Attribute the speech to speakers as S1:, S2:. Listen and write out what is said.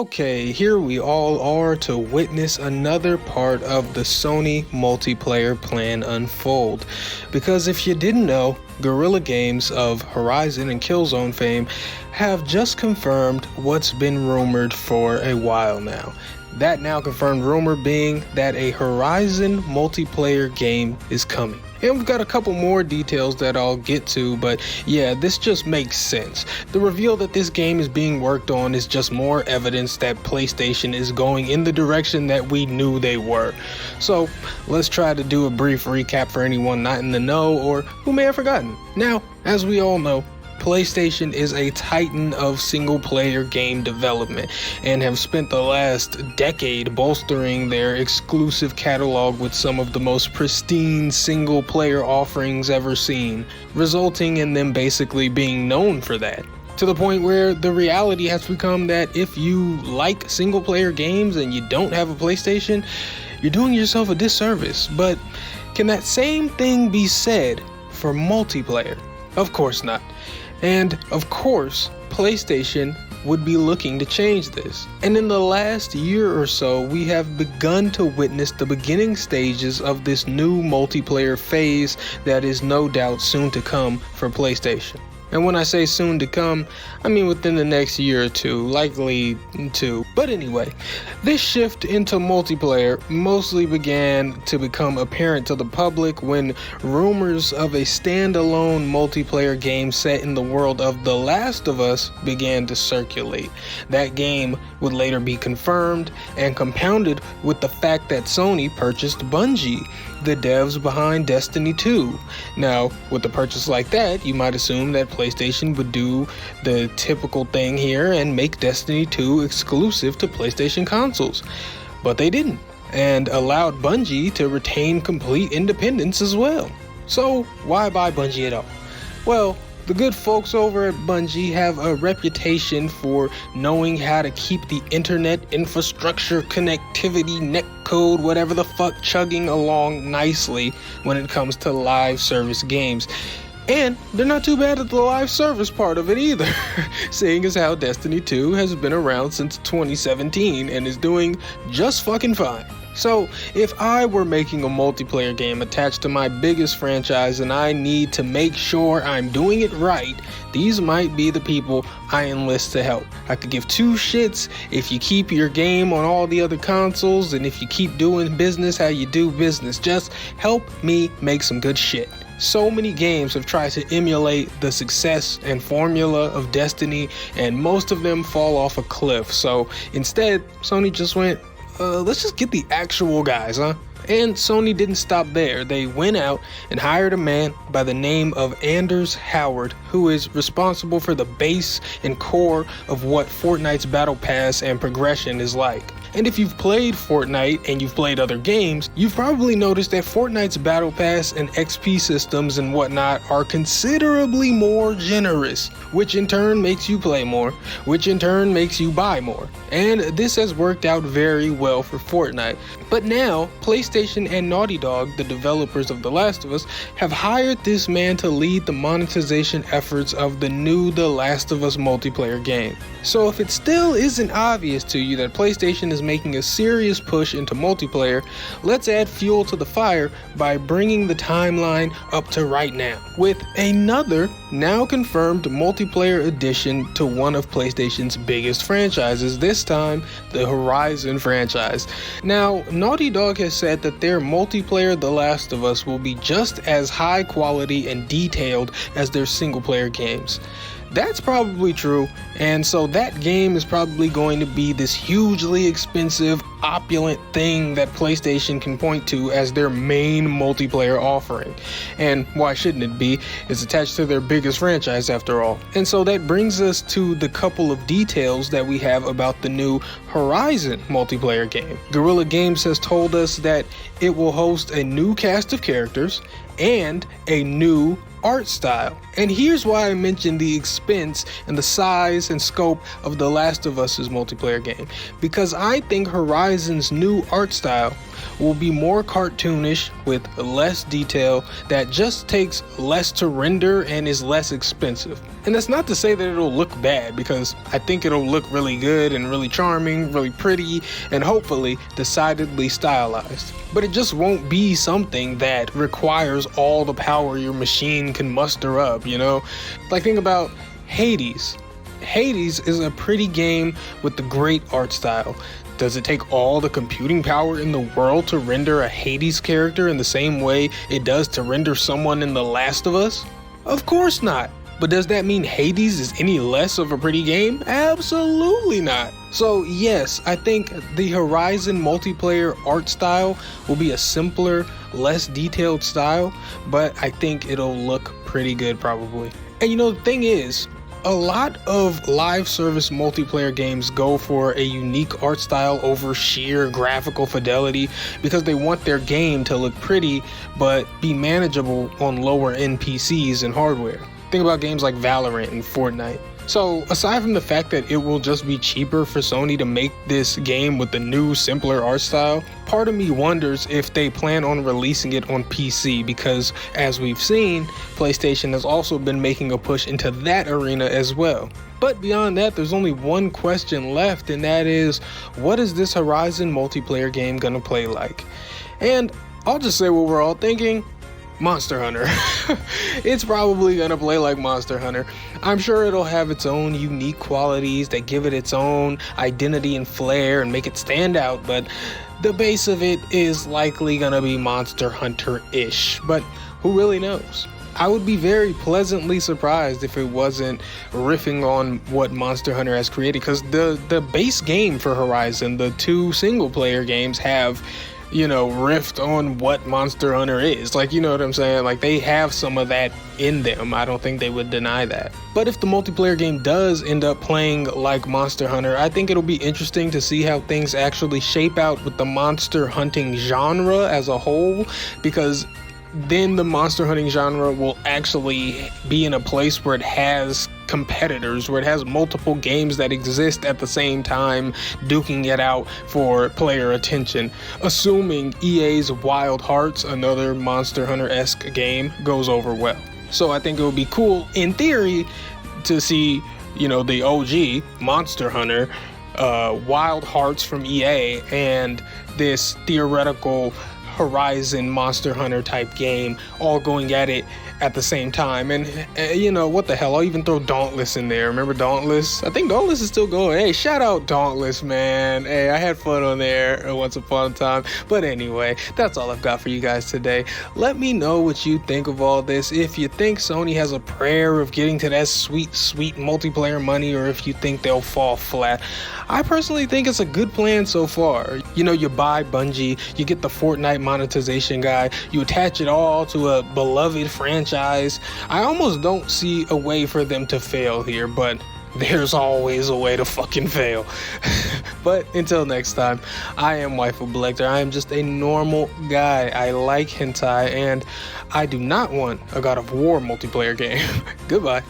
S1: Okay, here we all are to witness another part of the Sony multiplayer plan unfold. Because if you didn't know, Guerrilla Games of Horizon and Killzone fame have just confirmed what's been rumored for a while now. That now confirmed rumor being that a Horizon multiplayer game is coming. And we've got a couple more details that I'll get to, but yeah, this just makes sense. The reveal that this game is being worked on is just more evidence that PlayStation is going in the direction that we knew they were. So let's try to do a brief recap for anyone not in the know or who may have forgotten. Now, as we all know, PlayStation is a titan of single-player game development and have spent the last decade bolstering their exclusive catalog with some of the most pristine single-player offerings ever seen, resulting in them basically being known for that. To the point where the reality has become that if you like single-player games and you don't have a PlayStation, you're doing yourself a disservice. But can that same thing be said for multiplayer? Of course not. And of course, PlayStation would be looking to change this. And in the last year or so, we have begun to witness the beginning stages of this new multiplayer phase that is no doubt soon to come for PlayStation. And when I say soon to come, I mean within the next year or two, likely two. But anyway, this shift into multiplayer mostly began to become apparent to the public when rumors of a standalone multiplayer game set in the world of The Last of Us began to circulate. That game would later be confirmed and compounded with the fact that Sony purchased Bungie, the devs behind Destiny 2. Now, with a purchase like that, you might assume that PlayStation would do the typical thing here and make Destiny 2 exclusive to PlayStation consoles. But they didn't, and allowed Bungie to retain complete independence as well. So, why buy Bungie at all? Well, the good folks over at Bungie have a reputation for knowing how to keep the internet infrastructure, connectivity, netcode, whatever the fuck, chugging along nicely when it comes to live service games. And they're not too bad at the live service part of it either, seeing as how Destiny 2 has been around since 2017 and is doing just fucking fine. So, if I were making a multiplayer game attached to my biggest franchise and I need to make sure I'm doing it right, these might be the people I enlist to help. I could give two shits if you keep your game on all the other consoles and if you keep doing business how you do business. Just help me make some good shit. So many games have tried to emulate the success and formula of Destiny, and most of them fall off a cliff. So instead, Sony just went, let's just get the actual guys, huh? And Sony didn't stop there. They went out and hired a man by the name of Anders Howard, who is responsible for the base and core of what Fortnite's Battle Pass and progression is like. And if you've played Fortnite and you've played other games, you've probably noticed that Fortnite's Battle Pass and XP systems and whatnot are considerably more generous, which in turn makes you play more, which in turn makes you buy more. And this has worked out very well for Fortnite. But now, PlayStation and Naughty Dog, the developers of The Last of Us, have hired this man to lead the monetization efforts of the new The Last of Us multiplayer game. So if it still isn't obvious to you that PlayStation is making a serious push into multiplayer, let's add fuel to the fire by bringing the timeline up to right now, with another now confirmed multiplayer addition to one of PlayStation's biggest franchises, this time the Horizon franchise. Now, Naughty Dog has said that their multiplayer The Last of Us will be just as high quality and detailed as their single player games. That's probably true, and so that game is probably going to be this hugely expensive, opulent thing that PlayStation can point to as their main multiplayer offering. And why shouldn't it be? It's attached to their biggest franchise after all. And so that brings us to the couple of details that we have about the new Horizon multiplayer game. Guerrilla Games has told us that it will host a new cast of characters and a new art style. And here's why I mentioned the expense and the size and scope of The Last of Us's multiplayer game. Because I think Horizon's new art style will be more cartoonish with less detail that just takes less to render and is less expensive. And that's not to say that it'll look bad, because I think it'll look really good and really charming, really pretty, and hopefully decidedly stylized. But it just won't be something that requires all the power your machine can muster up, you know? Like, think about Hades. Hades is a pretty game with a great art style. Does it take all the computing power in the world to render a Hades character in the same way it does to render someone in The Last of Us? Of course not. But does that mean Hades is any less of a pretty game? Absolutely not. So yes, I think the Horizon multiplayer art style will be a simpler, less detailed style, but I think it'll look pretty good probably. And you know, the thing is, a lot of live service multiplayer games go for a unique art style over sheer graphical fidelity because they want their game to look pretty but be manageable on lower end PCs and hardware. Think about games like Valorant and Fortnite. So aside from the fact that it will just be cheaper for Sony to make this game with the new, simpler art style, part of me wonders if they plan on releasing it on PC, because as we've seen, PlayStation has also been making a push into that arena as well. But beyond that, there's only one question left, and that is, what is this Horizon multiplayer game gonna play like? And I'll just say what we're all thinking. Monster Hunter. It's probably gonna play like Monster Hunter. I'm sure it'll have its own unique qualities that give it its own identity and flair and make it stand out, but the base of it is likely gonna be Monster Hunter-ish, but who really knows? I would be very pleasantly surprised if it wasn't riffing on what Monster Hunter has created, because the base game for Horizon, the two single player games, have, you know, riffed on what Monster Hunter is. Like, you know what I'm saying? Like, they have some of that in them. I don't think they would deny that. But if the multiplayer game does end up playing like Monster Hunter, I think it'll be interesting to see how things actually shape out with the monster hunting genre as a whole, because then the monster hunting genre will actually be in a place where it has competitors, where it has multiple games that exist at the same time, duking it out for player attention. Assuming EA's Wild Hearts, another Monster Hunter-esque game, goes over well. So I think it would be cool, in theory, to see, you know, the OG Monster Hunter, Wild Hearts from EA, and this theoretical Horizon Monster Hunter type game all going at it at the same time. And you know, what the hell, I'll even throw Dauntless in there. Remember Dauntless? I think Dauntless is still going. Hey, shout out Dauntless, man. Hey, I had fun on there once upon a time. But anyway, that's all I've got for you guys today. Let me know what you think of all this. If you think Sony has a prayer of getting to that sweet multiplayer money, or if you think they'll fall flat. I personally think it's a good plan so far. You know, you buy Bungie, you get the Fortnite monetization guy, you attach it all to a beloved franchise. I almost don't see a way for them to fail here, but there's always a way to fucking fail. But until next time, I am Waifu Belector. I am just a normal guy. I like hentai, and I do not want a God of War multiplayer game. Goodbye.